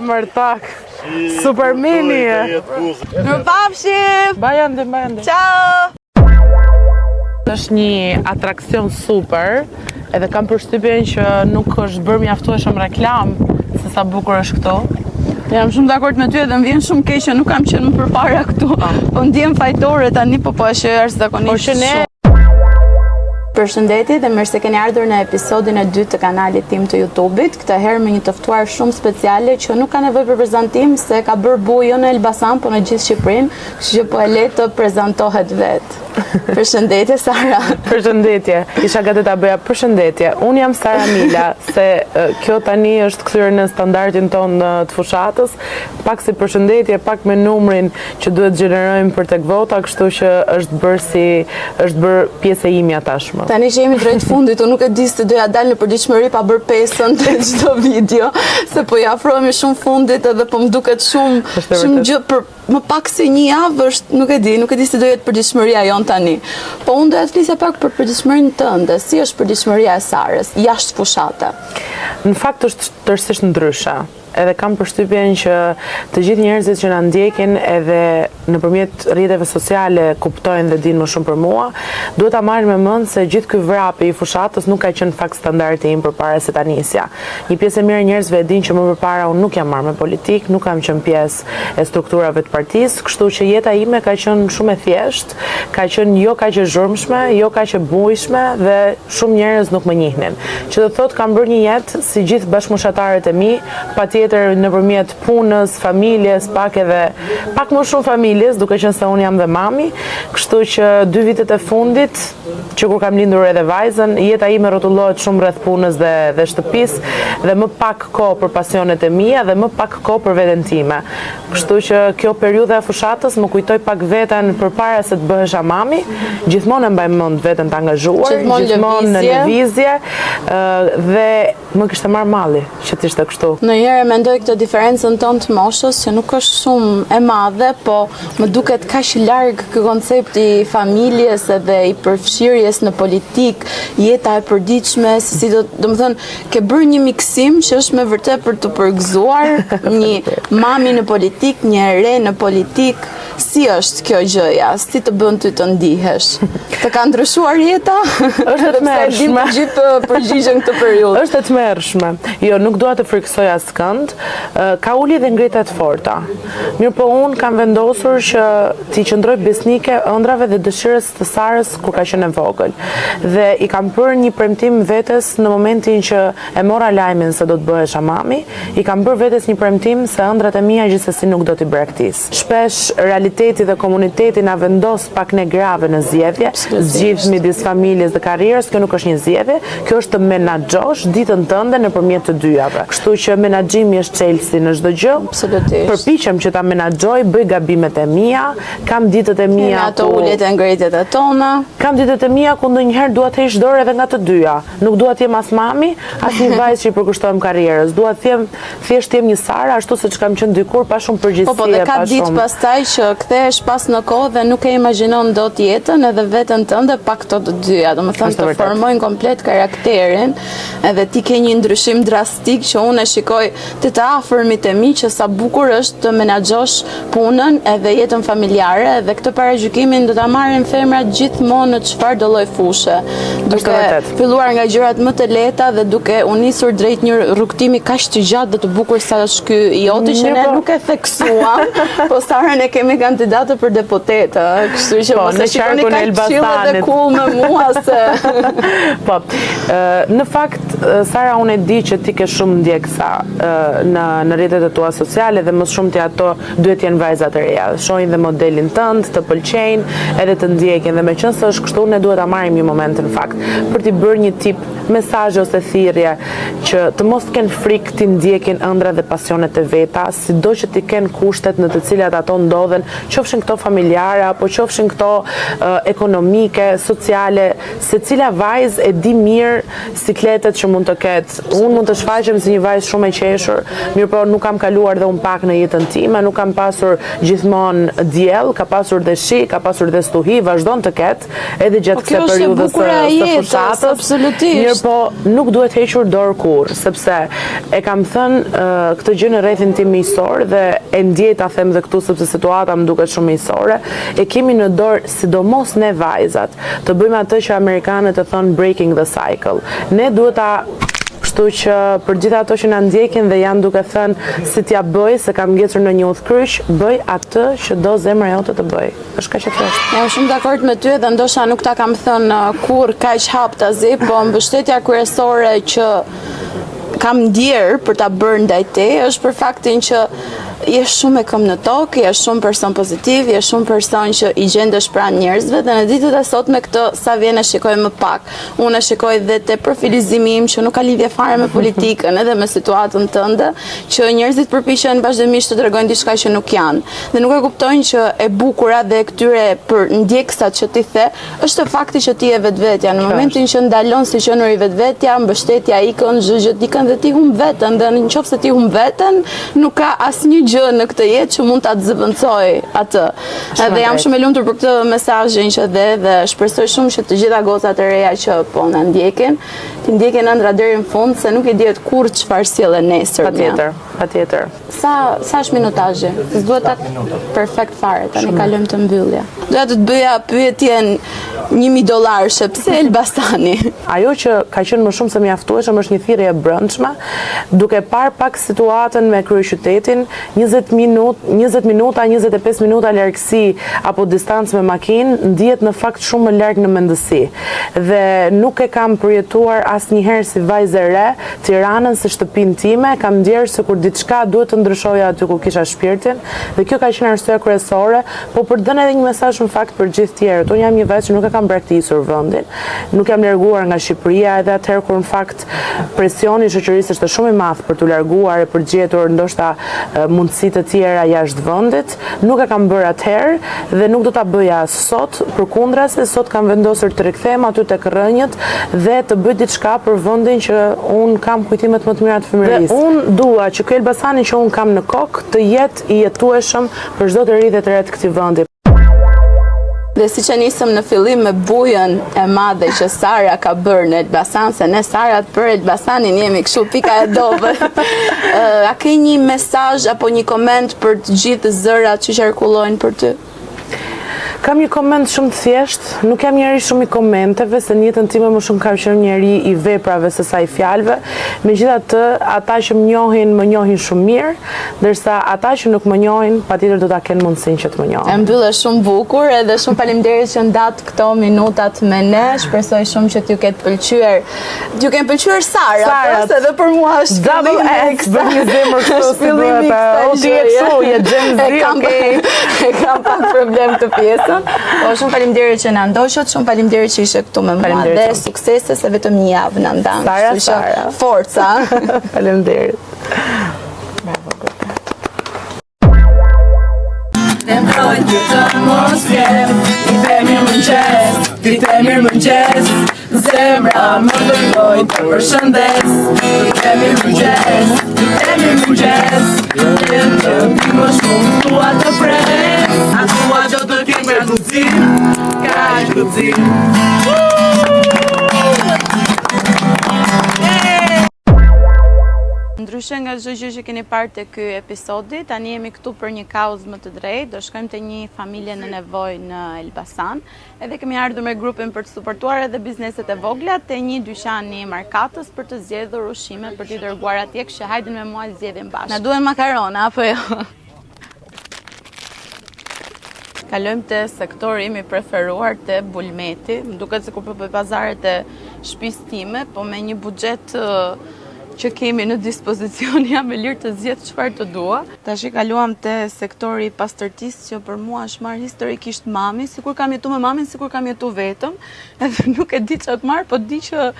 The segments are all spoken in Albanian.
Mërtak, super mini. Mirupafshim. Bajande. Ciao. Është një atrakcion super, edhe kam përshtypjen që nuk është bërë mjaftueshëm reklam se sa bukur është këtu. Jam shumë dakord me ty edhe më vjen shumë keq që nuk kam qenë më përpara këtu. Po ndjem fajtore tani, po e shoj jashtëzakonisht shumë. Përshëndetje dhe mirë se keni ardhur në episodin e 2 të kanalit tim të YouTube-it. Këtë herë me një të ftuar shumë speciale që nuk ka nevojë për prezantim se ka bërë buj jo në Elbasan, po në gjithë Shqipërinë, kështu që po e le të prezantohet vetë. Përshëndetje Sara. Përshëndetje. Isha gati ta bëja përshëndetje. Unë jam Sara Mila, se kjo tani është kthyer në standardin ton të fushatës, pak si përshëndetje, pak me numrin që duhet gjenerojmë për tek vota, kështu që është bërë pjesë e imja tashmë. Tani që jemi drejt fundit, unë nuk e di se doja dalë në përditshmëri pa bërë pesën të çdo video, se po i afrohemi shumë fundit edhe po më duket shumë gjë për më pak se një javë është, nuk e di se do jetë përditshmëria jon tani. Po unë doja të flisja pak për përditshmërinë tënde, si është përditshmëria e Sarës jashtë fushate? Në fakt është tërësisht ndryshe. Edhe kam përshtypjen që të gjithë njerëzit që na ndjekin edhe nëpërmjet rrjeteve sociale kuptojnë dhe dinë më shumë për mua, duhet ta marrin me mend se gjithë ky vrapi i fushatës nuk ka qenë fakt standardi im përpara se ta nisja. Një pjesë e mirë e njerëzve e dinë që më përpara unë nuk jam marrë me politikë, nuk kam qenë pjesë e strukturave të partisë, kështu që jeta ime ka qenë shumë e thjeshtë, ka qenë jo kaq e zhurmshme, jo kaq e bujshme dhe shumë njerëz nuk më njihnin. Që do thotë kam bërë një jetë si gjithë bashkëmoshatarët e mi, nëpërmjet punës, familjes, pak më shumë familjes, duke qenë se unë jam dhe mami, kështu që 2 vitet e fundit, që kur kam lindur edhe vajzën, jeta ime rrotullohet shumë rreth punës dhe shtëpisë, dhe më pak kohë për pasionet e mia dhe më pak kohë për veten time. Kështu që kjo periudha e fushatës më kujtoi pak veten përpara se të bëhesha mami, gjithmonë e mbaj mend veten të angazhuar, gjithmonë në lëvizje, dhe më kishte marrë malli që të ishte kështu. Ndonjëherë mendoj këtë diferencën tonë të moshës, që nuk është shumë e madhe, po më duket kaq larg ky koncepti i familjes edhe i përfshirjes në politik, jeta e përditshme, si domethënë ke bërë një miksim që është me vërtet për të përgëzuar një mami në politik, një re në politik. Si është kjo gjëja? Si të bën ty të ndihesh? Të ka ndryshuar jeta? Është e tmerrshme. Gjithë përgjigjen këtë periudhë. Është e tmerrshme. Jo, nuk dua të friksoj askënd. Ka ulje dhe ngritje të forta. Mirëpo unë kam vendosur që t'i qëndroj besnike ëndrave dhe dëshirës të Sarës kur ka qenë e vogël. Dhe i kam bërë një premtim vetes në momentin që e mora lajmin se do të bëhesha mami, i kam bërë vetes një premtim se ëndrat e mia gjithsesi nuk do t'i braktis. Shpesh realiteti dhe komuniteti na vendos pak ne grave në zgjedhje, zgjidh midis familjes dhe karrierës, kjo nuk është një zgjedhje, kjo është të menaxhosh ditën tënde nëpërmjet të dyjave. Kështu që menaxhimi është çelësi në çdo gjë. Absolutisht. Përpiqem që ta menaxhoj, bëj gabimet e mia, kam ditët e mia ato uljet e ngritjet e tona. Kam ditët e mia ku ndonjëherë dua të heq dorë edhe nga të dyja. Nuk dua të jem as mami, as një vajzë që i përkushtohem karrierës. Dua të jem thjesht jem një Sara ashtu siç kam qenë dikur, pa shumë përgjegjësi. Po dhe ka ditë pastaj që kthehesh pas në kohë dhe nuk e imagjinon dot jetën edhe veten tënde pa këto të dyja. Domethënë të formojnë komplet karakterin, edhe ti ke një ndryshim drastik që unë e shikoj të afërmit e mi që sa bukur është të menaxhosh punën edhe jetën familjare, dhe këtë paragjykimin do ta marrin femrat gjithmonë në çfarë do lloj fushe. Duke filluar nga gjërat më të lehta dhe duke u nisur drejt një rrugtimi kaq të gjatë dhe të bukur sa është ky i joti që ne nuk e theksuam, po Sarën e kemi kandidatë për deputete, kështu që mos e shikoni kaq chill dhe cool me mua se. Po, në fakt Sara, unë e di që ti ke shumë ndjekësa në rrjetet e tua sociale dhe më shumë ti ato duhet jenë vajza të reja. Shohin dhe modelin tënd, të pëlqejnë edhe të ndjekin, dhe meqense është kështu, ne duhet ta marrim një moment në fakt për t'i bërë një tip mesazhe ose thirrje që të mos kenë frikë ti ndjekin ëndra dhe pasionet e veta, sido që ti kenë kushtet në të cilat ato ndodhen qofshin këto familjare, apo qofshin këto ekonomike, sociale, se cila vajzë e di mirë sikletet që mund të ketë. Unë mund të shfaqem si një vajzë shumë e qeshur, mirë po nuk kam kaluar dhe unë pak në jetën time, nuk kam pasur gjithmonë diell, ka pasur dhe shi, ka pasur dhe stuhi, vazhdon të ketë, edhe gjatë kësaj periudhës së fushatës. Mirë po nuk duhet hequr dorë kurrë, sepse e kam thënë këtë gjë në rrethin tim miqësor dhe e ndjej ta them dhe këtu sepse situata më duket shumë miqësore. E kemi në dorë, sidomos ne vajzat, të bëjmë atë që amerikanët e thonë breaking the cycle. Ne duhet ta Kështu që për gjitha ato që na ndjekin dhe janë duke thënë si t'ja bëj, se kam ngecur në një udhkryq, bëj atë që do zemra jote të bëj. Është kaq e thjeshtë. Jam shumë dakord me ty dhe ndoshta nuk ta kam thënë kur kaq haptazi, po mbështetja kryesore që kam ndjerë për ta bërë ndaj teje është për faktin që je shumë e këmbë në tokë, je shumë person pozitiv, je shumë person që i gjendesh pranë njerëzve dhe në ditët e sotme këtë sa vjen e shikoj më pak. Unë e shikoj dhe te profilizimi im që nuk ka lidhje fare me politikën edhe me situatën tënde, që njerëzit përpiqen vazhdimisht të tregojnë diçka që nuk janë. Dhe nuk e kuptojnë që e bukura dhe këtyre për ndjeksat që ti the, është fakti që ti je vetvetja. Në momentin që ndalon si qenë i vetvetja, mbështetja ikën, çdo gjë ikën dhe ti humb veten, dhe nëse ti humb veten, nuk ka asnjë gjë në këtë jetë që mund ta zëvendësoj atë. Edhe jam shumë e lumtur për këtë mesazhin që dhe shpresoj shumë që të gjitha gocat e reja që po na ndjekin, të ndjekin ëndra deri në fund, se nuk e dihet kurrë çfarë sjellë nesër. Patjetër. Sa është minutazhi? S'duhet ta perfekt fare, tani kalojmë të mbyllja. Doja të bëja pyetjen $1.000, pse Elbasani? Ajo që ka qenë më shumë se mjaftueshëm është një thirrje e brendshme, duke parë pak situatën me kryeqytetin, 20 minuta, 25 minuta largësi apo distancë me makinë, ndihet në fakt shumë më larg në mendësi. Dhe nuk e kam përjetuar asnjëherë si vajzë e re Tiranën së shtëpinë time, kam ndjerë se kur diçka duhet të ndryshoja aty ku kisha shpirtin, dhe kjo ka qenë arsyeja kryesore, po për dhënë edhe një mesazh në fakt për gjithë tjerët. Unë jam një vajzë që nuk e kam braktisur vendin, nuk jam larguar nga Shqipëria, edhe atëherë kur në fakt presioni i shoqërisë është shumë i madh për të larguar e për gjetur ndoshta mundësi të tjera jashtë vendit, nuk e kam bërë atëherë dhe nuk do ta bëja as sot, përkundrazi sot kam vendosur të rikthehem aty tek rrënjët dhe të bëj diçka për vendin që un kam kujtimet më të mira të fëmijërisë. Unë dua që ky Elbasani që un kam në kokë të jetë i jetueshëm për çdo të ri dhe të re të këtij vendi. Dhe si që nisëm në fillim me bujën e madhe që Sara ka bërë në Elbasan, se ne Sarat për Elbasanin jemi kështu pika e dobët. A ke një mesazh apo një koment për të gjithë zërat që qarkullojnë për ty? Kam një koment shumë të thjesht, nuk jam njeri shumë i komenteve, se në jetën time më shumë kam qenë njeri i veprave se sa i fjalëve. Megjithatë, ata që më njohin shumë mirë, ndërsa ata që nuk më njohin, patjetër do ta kenë mundësinë që të më njohin. E mbyllë shumë bukur edhe shumë faleminderit që ndat këto minutat me ne. Shpresoj shumë që t'ju ketë pëlqyer. T'ju kenë pëlqyer Sarat, edhe për mua është double X, bën një zemër kështu si duhet. O ti je kështu, je Gen Z, okay. E kam pak problem këtë pjesën. Po shumë faleminderit që na ndoqët, shumë faleminderit që ishe këtu me mua dhe suksese, se vetëm një javë na ndan. Sara. Forca. Faleminderit. Temprojnë të të mos jem, i themi mëngjes, ti themi mëngjes, zemra më dërgoj të përshëndes, i themi mëngjes, ti themi mëngjes, jenë të ti më shumë tua të pres, a tua gjo të kemë ka këzim, ka këzim. Ndryshe nga çdo gjë që keni parë te ky episodi, tani jemi këtu për një kauzë më të drejtë. Do shkojmë te një familje në nevojë në Elbasan. Edhe kemi ardhur me grupin për të suportuar edhe bizneset e vogla te një dyqan i markatës për të zgjedhur ushqime për t'i dërguar atje, kështu hajdin me mua zgjedhim bashkë. Na duhen makarona apo jo? Kalojmë te sektori im i preferuar, te bulmeti. Më duket se kur po bëj pazaret e shtëpisë time, po me një buxhet që kemi në dispozicion jam e lirë të zgjedh çfarë të dua. Tash kaluam te sektori i pastërtisë, që për mua është marrë historikisht mami, sikur kam jetu me mamin, sikur kam jetu vetëm, edhe nuk e di çfarë të marr, po di që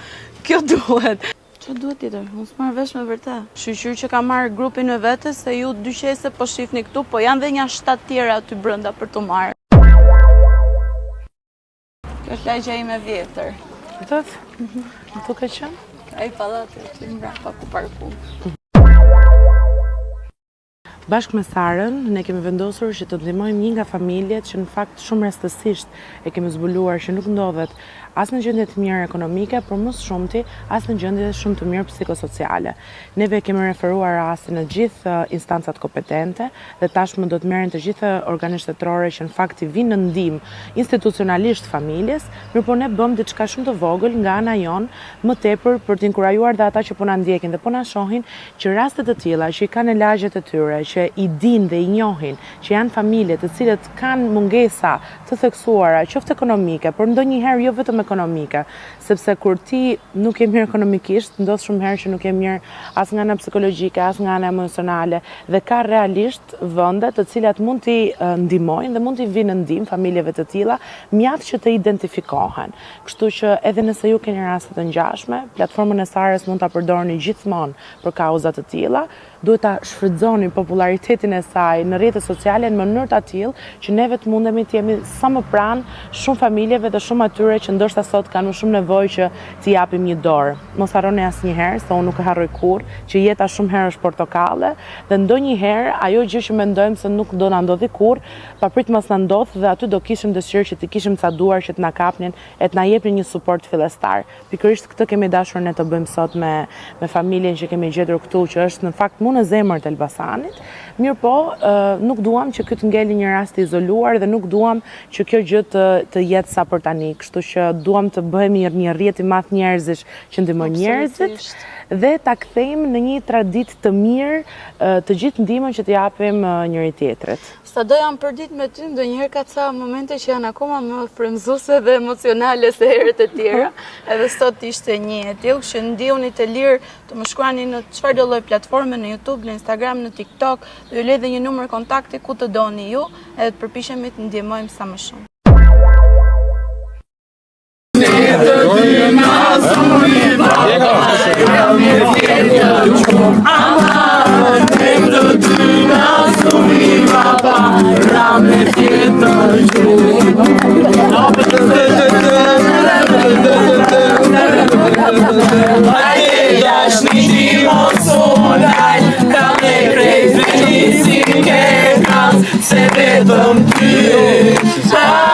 kjo duhet. Që duhet tjetër? Unë s'marrë vesh me vërtet. Shqyqyr që ka marrë grupin e vetës se ju dyqese po shifni këtu, po janë dhe një 7 tjera aty brenda për të marrë. Kjo është lagja ime vjetër. Vërtet? Këtu ka qenë? Ai pallati aty mbrapa ku parku. Bashkë me Sarën, ne kemi vendosur që të ndihmojmë një nga familjet që në fakt shumë rastësisht e kemi zbuluar që nuk ndodhet as në gjendje të mirë ekonomike, por më së shumti as në gjendje shumë të mirë psikosociale. Neve kemi referuar rastin në gjithë instancat kompetente dhe tashmë do të merren të gjitha organet shtetërore që në fakt i vinë në ndihmë institucionalisht familjes, mirë po ne bëm diçka shumë të vogël nga ana jon më tepër për të inkurajuar dhe ata që po na ndjekin dhe po na shohin që raste të tilla që i kanë lagjet e tyre, që i din dhe i njohin, që janë familje të cilët kanë mungesa të theksuara, qoftë ekonomike, por ndonjëherë jo vetëm ekonomike, sepse kur ti nuk je mirë ekonomikisht, ndodh shumë herë që nuk je mirë as nga ana psikologjike, as nga ana emocionale, dhe ka realisht vende të cilat mund t'i ndihmojnë dhe mund t'i vinë në ndihmë familjeve të tilla, mjaft që të identifikohen. Kështu që edhe nëse ju keni raste të ngjashme, platformën e Sarës mund ta përdorni gjithmonë për kauza të tilla. Duhet ta shfrytëzoni popularitetin e saj në rrjetet sociale në mënyrë të tillë që neve të mundemi të jemi sa më pranë shumë familjeve dhe shumë atyre që ndoshta sot kanë më shumë nevojë që t'i japim një dorë. Mos harroni asnjëherë, se unë nuk e harroj kurrë, që jeta shumë herë është portokalle dhe ndonjëherë ajo gjë që mendojmë se nuk do na ndodhi kurrë, paprit mos na ndodh dhe aty do kishim dëshirë që të kishim ca duar që të na kapnin e të na jepnin një suport fillestar. Pikërisht këtë kemi dashur ne të bëjmë sot me familjen që kemi gjetur këtu, që është në fakt në zemër të Elbasanit, mirë po nuk duam që këtë ngeli një rast të izoluar dhe nuk duam që kjo gjë të jetë sa për tani, kështu që duam të bëhemi një rrjet i madh njerëzish që ndihmojnë njerëzit dhe ta kthejmë në një traditë të mirë të gjithë ndihmën që të japim njëri tjetrit. Sa do jam përdit me ty, ndonjëherë ka ca momente që janë akoma më frymëzuese dhe emocionale se herët e tjera. Edhe sot ishte një e tillë, që ndihuni të lirë të më shkruani në çfarë do lloj platforme, në YouTube, në Instagram, në TikTok, do ju lej dhe një numër kontakti ku të doni ju, edhe të përpiqemi të ndihmojmë sa më shumë. Se vetëm ty